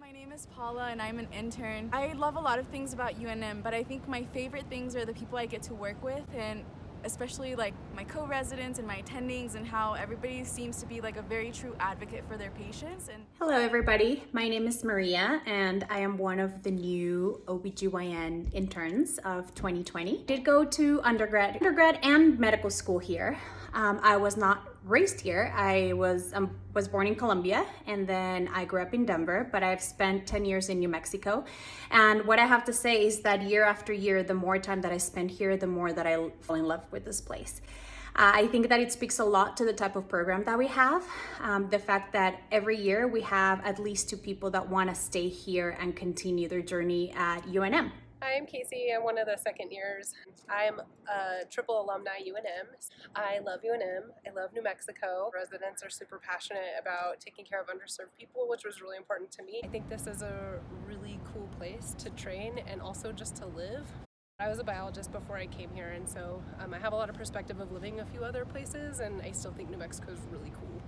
My name is Paula and I'm an intern. I love a lot of things about UNM, but I think my favorite things are the people I get to work with, and especially like my co-residents and my attendings, and how everybody seems to be like a very true advocate for their patients. And hello everybody, my name is Maria and I am one of the new OBGYN interns of 2020. Did go to undergrad and medical school here. I was not raised here. I was born in Colombia and then I grew up in Denver, but I've spent 10 years in New Mexico. And what I have to say is that year after year, the more time that I spend here, the more that I fall in love with this place. I think that it speaks a lot to the type of program that we have. The fact that every year we have at least 2 people that want to stay here and continue their journey at UNM. Hi, I'm Casey. I'm one of the second years. I'm a triple alumni UNM. I love UNM. I love New Mexico. Residents are super passionate about taking care of underserved people, which was really important to me. I think this is a really cool place to train and also just to live. I was a biologist before I came here, and so I have a lot of perspective of living a few other places, and I still think New Mexico is really cool.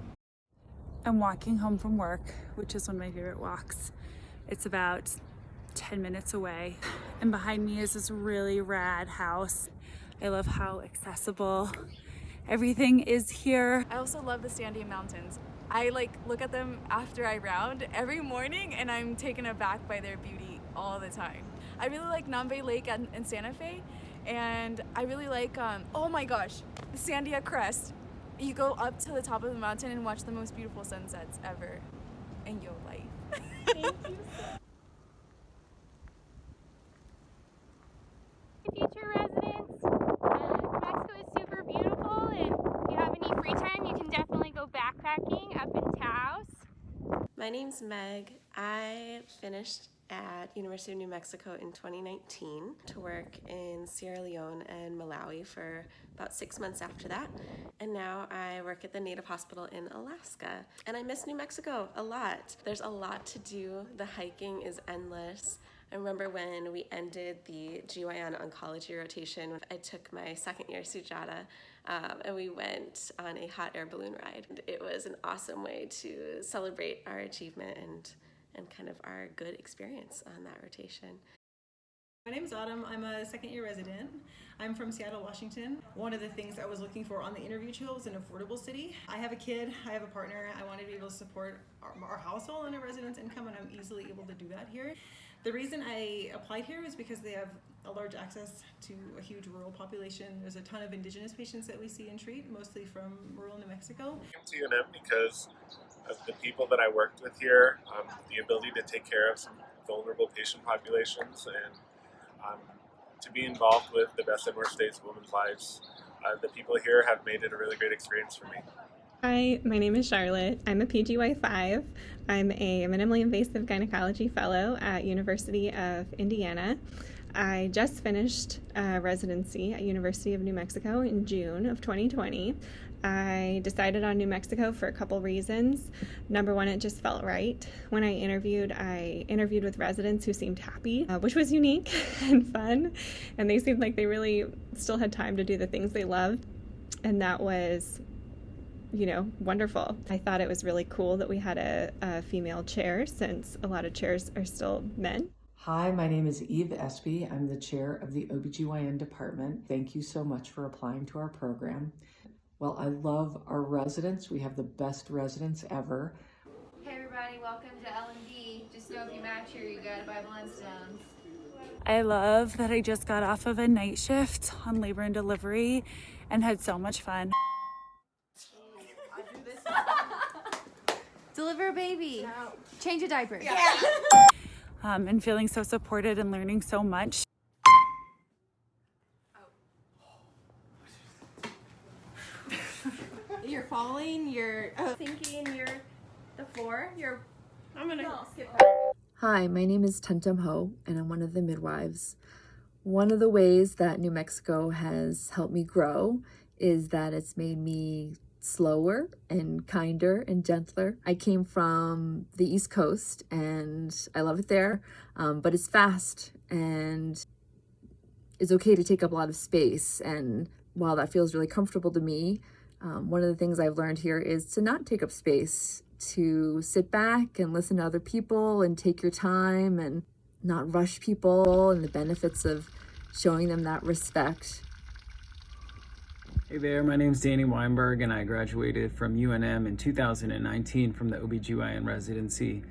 I'm walking home from work, which is one of my favorite walks. It's about 10 minutes away, and behind me is this really rad house. I love how accessible everything is here. I also love the Sandia Mountains. I look at them after I round every morning and I'm taken aback by their beauty all the time. I really like Nambe Lake in Santa Fe, and I really like, oh my gosh, the Sandia Crest. You go up to the top of the mountain and watch the most beautiful sunsets ever in your life. Thank you. Future residents, New Mexico is super beautiful, and if you have any free time, you can definitely go backpacking up in Taos. My name's Meg. I finished at University of New Mexico in 2019 to work in Sierra Leone and Malawi for about 6 months after that. And now I work at the Native Hospital in Alaska. And I miss New Mexico a lot. There's a lot to do. The hiking is endless. I remember when we ended the GYN oncology rotation, I took my second year Sujata and we went on a hot air balloon ride. It was an awesome way to celebrate our achievement and kind of our good experience on that rotation. My name is Autumn. I'm a second year resident. I'm from Seattle, Washington. One of the things I was looking for on the interview tool was an affordable city. I have a kid, I have a partner. I wanted to be able to support our household and our residents' income, and I'm easily able to do that here. The reason I applied here is because they have a large access to a huge rural population. There's a ton of indigenous patients that we see and treat, mostly from rural New Mexico. I came to UNM because of the people that I worked with here, the ability to take care of some vulnerable patient populations, and to be involved with the best and worst states of women's lives. The people here have made it a really great experience for me. Hi, my name is Charlotte. I'm a PGY5. I'm a minimally invasive gynecology fellow at University of Indiana. I just finished residency at University of New Mexico in June of 2020. I decided on New Mexico for a couple reasons. Number one, it just felt right. When I interviewed with residents who seemed happy, which was unique and fun, and they seemed like they really still had time to do the things they loved, and that was wonderful. I thought it was really cool that we had a female chair, since a lot of chairs are still men. Hi, my name is Eve Espy. I'm the chair of the OBGYN department. Thank you so much for applying to our program. Well, I love our residents. We have the best residents ever. Hey everybody, welcome to L&D. Just know if you match here, you got a Bible and stones. I love that I just got off of a night shift on labor and delivery and had so much fun. Deliver a baby. No. Change a diaper. Yeah. And feeling so supported and learning so much. You're falling, you're thinking, you're the floor, I'm gonna skip. Hi, my name is Tentum Ho, and I'm one of the midwives. One of the ways that New Mexico has helped me grow is that it's made me slower and kinder and gentler. I came from the East Coast and I love it there, but it's fast and it's okay to take up a lot of space. And while that feels really comfortable to me, one of the things I've learned here is to not take up space to sit back and listen to other people and take your time and not rush people, and the benefits of showing them that respect. Hey there, my name's Danny Weinberg and I graduated from UNM in 2019 from the OBGYN residency.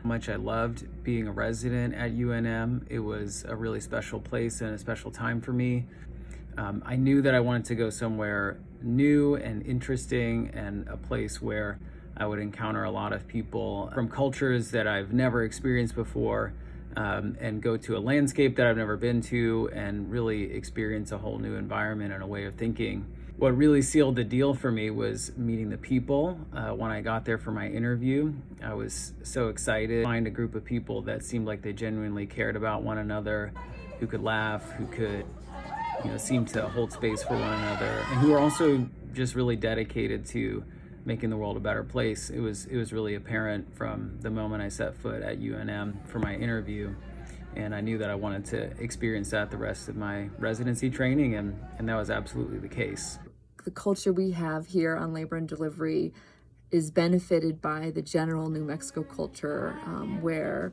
How much I loved being a resident at UNM. It was a really special place and a special time for me. I knew that I wanted to go somewhere new and interesting and a place where I would encounter a lot of people from cultures that I've never experienced before, and go to a landscape that I've never been to and really experience a whole new environment and a way of thinking. What really sealed the deal for me was meeting the people. When I got there for my interview, I was so excited to find a group of people that seemed like they genuinely cared about one another, who could laugh, who could seem to hold space for one another, and who were also just really dedicated to making the world a better place. It was really apparent from the moment I set foot at UNM for my interview, and I knew that I wanted to experience that the rest of my residency training, and that was absolutely the case. The culture we have here on labor and delivery is benefited by the general New Mexico culture, where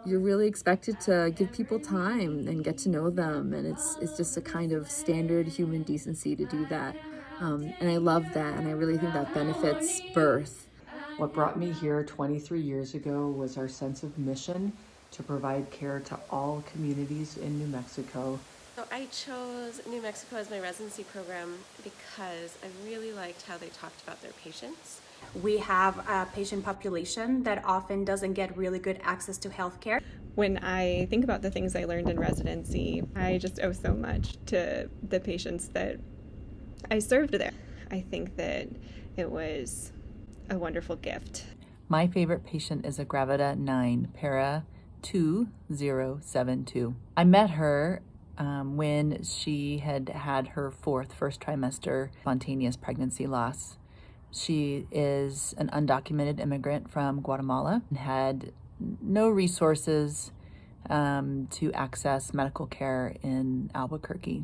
you're really expected to give people time and get to know them, and it's just a kind of standard human decency to do that. And I love that, and I really think that benefits birth. What brought me here 23 years ago was our sense of mission to provide care to all communities in New Mexico. So I chose New Mexico as my residency program because I really liked how they talked about their patients. We have a patient population that often doesn't get really good access to healthcare. When I think about the things I learned in residency, I just owe so much to the patients that I served there. I think that it was a wonderful gift. My favorite patient is a Gravida 9, Para 2072. I met her when she had her first trimester spontaneous pregnancy loss. She is an undocumented immigrant from Guatemala and had no resources to access medical care in Albuquerque.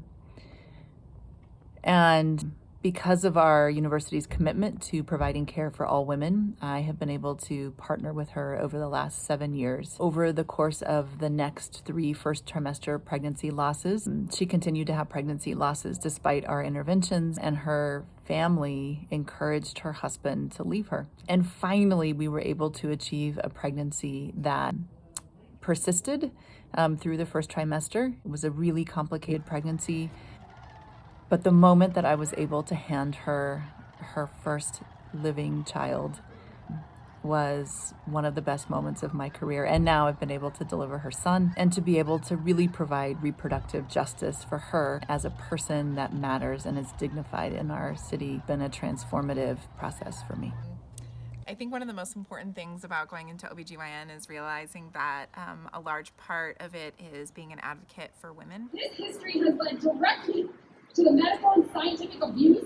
And because of our university's commitment to providing care for all women, I have been able to partner with her over the last 7 years. Over the course of the next 3 first trimester pregnancy losses, she continued to have pregnancy losses despite our interventions, and her family encouraged her husband to leave her. And finally, we were able to achieve a pregnancy that persisted through the first trimester. It was a really complicated pregnancy. But the moment that I was able to hand her her first living child was one of the best moments of my career. And now I've been able to deliver her son and to be able to really provide reproductive justice for her as a person that matters and is dignified in our city. It's been a transformative process for me. I think one of the most important things about going into OBGYN is realizing that a large part of it is being an advocate for women. This history has led directly to the medical and scientific abuse,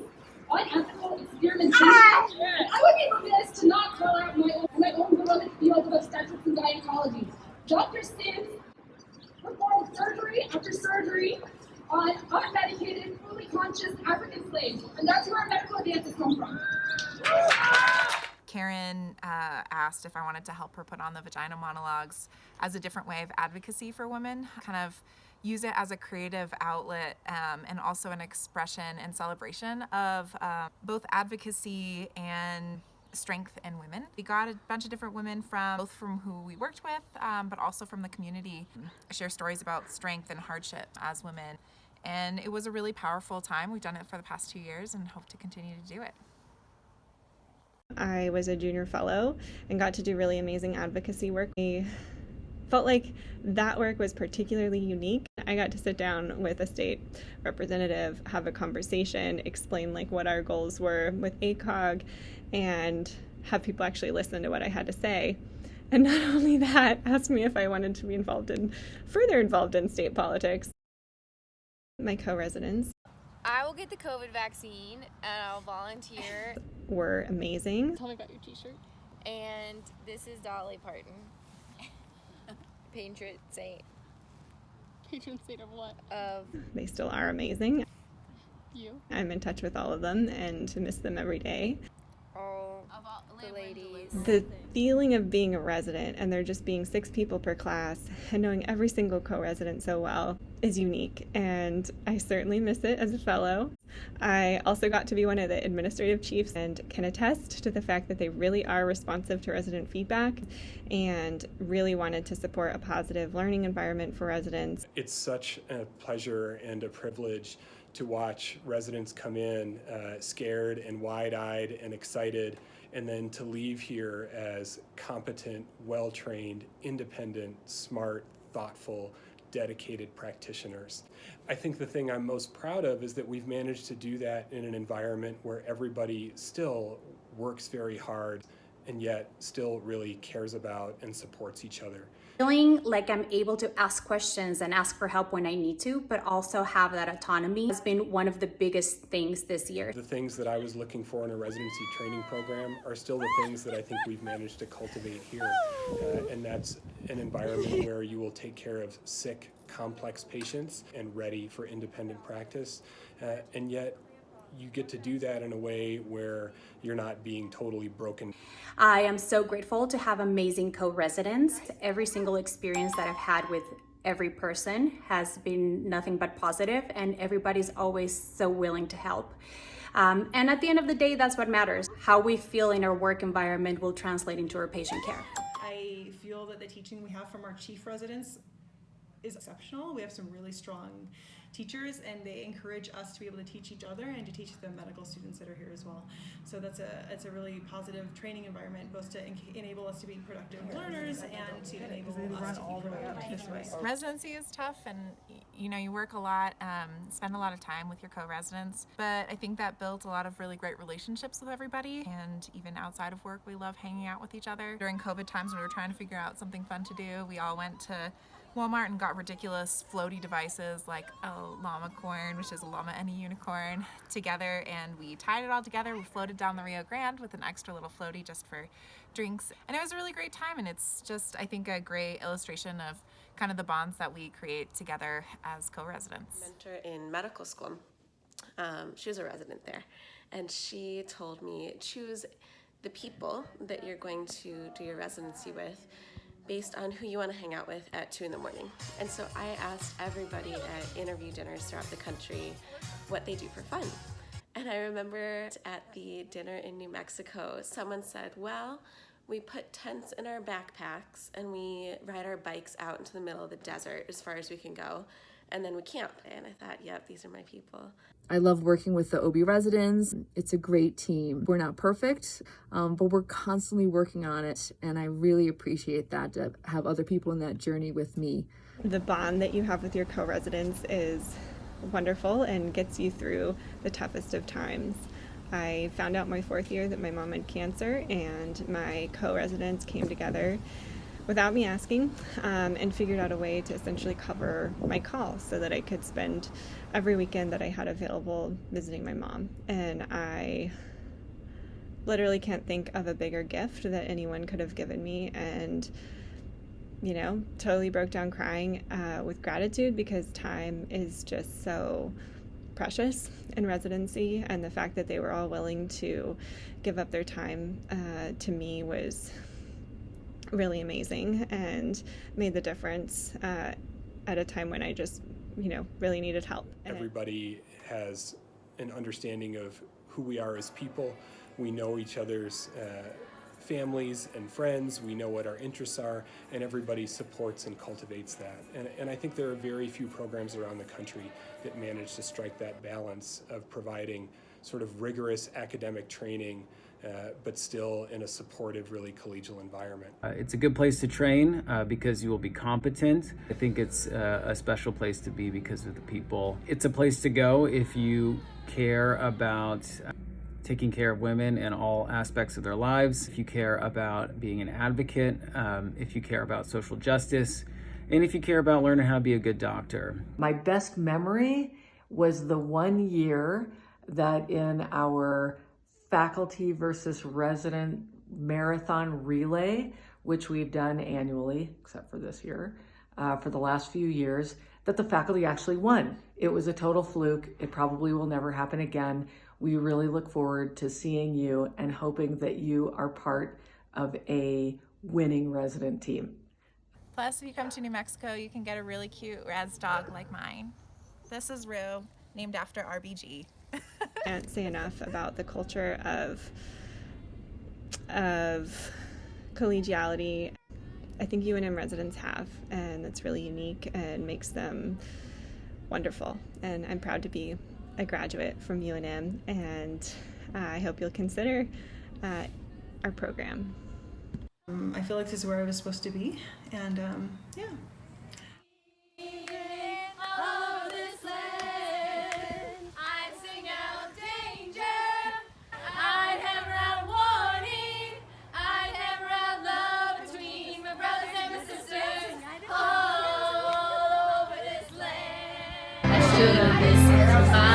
unethical experimentation. I would be remiss to not call out my own beloved field of obstetrics and gynecology. Dr. Sims performed surgery after surgery on unmedicated, fully conscious African slaves, and that's where our medical advances come from. Karen asked if I wanted to help her put on the vagina monologues as a different way of advocacy for women, kind of use it as a creative outlet and also an expression and celebration of both advocacy and strength in women. We got a bunch of different women both from who we worked with, but also from the community, share stories about strength and hardship as women. And it was a really powerful time. We've done it for the past 2 years and hope to continue to do it. I was a junior fellow and got to do really amazing advocacy work. I felt like that work was particularly unique. I got to sit down with a state representative, have a conversation, explain like what our goals were with ACOG, and have people actually listen to what I had to say. And not only that, ask me if I wanted to be further involved in state politics. My co-residents I will get the COVID vaccine and I'll volunteer. were amazing. Tell me about your t-shirt. And this is Dolly Parton. Patron saint. Patron saint of what? They still are amazing. You? I'm in touch with all of them and miss them every day. Of all the ladies. The feeling of being a resident and there just being 6 people per class and knowing every single co-resident so well is unique, and I certainly miss it as a fellow. I also got to be one of the administrative chiefs and can attest to the fact that they really are responsive to resident feedback and really wanted to support a positive learning environment for residents. It's such a pleasure and a privilege to watch residents come in scared and wide-eyed and excited, and then to leave here as competent, well-trained, independent, smart, thoughtful, dedicated practitioners. I think the thing I'm most proud of is that we've managed to do that in an environment where everybody still works very hard and yet still really cares about and supports each other. Feeling like I'm able to ask questions and ask for help when I need to, but also have that autonomy has been one of the biggest things this year. The things that I was looking for in a residency training program are still the things that I think we've managed to cultivate here. And that's an environment where you will take care of sick, complex patients and ready for independent practice. And yet you get to do that in a way where you're not being totally broken. I am so grateful to have amazing co-residents. Every single experience that I've had with every person has been nothing but positive, and everybody's always so willing to help. And at the end of the day, that's what matters. How we feel in our work environment will translate into our patient care. I feel that the teaching we have from our chief residents is exceptional. We have some really strong teachers, and they encourage us to be able to teach each other and to teach the medical students that are here as well. So it's a really positive training environment, both to enable us to be productive learners and to enable us to be productive teachers. Residency is tough, and you work a lot, spend a lot of time with your co-residents, but I think that built a lot of really great relationships with everybody, and even outside of work we love hanging out with each other. During COVID times when we were trying to figure out something fun to do, we all went to Walmart and got ridiculous floaty devices like a llama corn, which is a llama and a unicorn, together, and we tied it all together. We floated down the Rio Grande with an extra little floaty just for drinks, and it was a really great time, and it's just, I think, a great illustration of kind of the bonds that we create together as co-residents. Mentor in medical school, she was a resident there, and she told me, choose the people that you're going to do your residency with based on who you want to hang out with at 2 in the morning. And so I asked everybody at interview dinners throughout the country what they do for fun. And I remember at the dinner in New Mexico, someone said, well, we put tents in our backpacks and we ride our bikes out into the middle of the desert as far as we can go, and then we camp. And I thought, yep, these are my people. I love working with the OB residents. It's a great team. We're not perfect, but we're constantly working on it, and I really appreciate that, to have other people in that journey with me. The bond that you have with your co-residents is wonderful and gets you through the toughest of times. I found out my 4th year that my mom had cancer, and my co-residents came together without me asking, and figured out a way to essentially cover my call so that I could spend every weekend that I had available visiting my mom. And I literally can't think of a bigger gift that anyone could have given me, and totally broke down crying with gratitude, because time is just so precious in residency, and the fact that they were all willing to give up their time to me was really amazing and made the difference at a time when I just, really needed help. Everybody has an understanding of who we are as people. We know each other's families and friends. We know what our interests are, and everybody supports and cultivates that. And I think there are very few programs around the country that manage to strike that balance of providing sort of rigorous academic training, but still in a supportive, really collegial environment. It's a good place to train because you will be competent. I think it's a special place to be because of the people. It's a place to go if you care about taking care of women in all aspects of their lives, if you care about being an advocate, if you care about social justice, and if you care about learning how to be a good doctor. My best memory was the 1 year that in our faculty versus resident marathon relay, which we've done annually, except for this year, for the last few years, that the faculty actually won. It was a total fluke. It probably will never happen again. We really look forward to seeing you and hoping that you are part of a winning resident team. Plus, if you come to New Mexico, you can get a really cute res dog like mine. This is Rue, named after RBG. Can't say enough about the culture of collegiality I think UNM residents have, and that's really unique and makes them wonderful. And I'm proud to be a graduate from UNM, and I hope you'll consider our program. I feel like this is where I was supposed to be, and yeah. Stood on this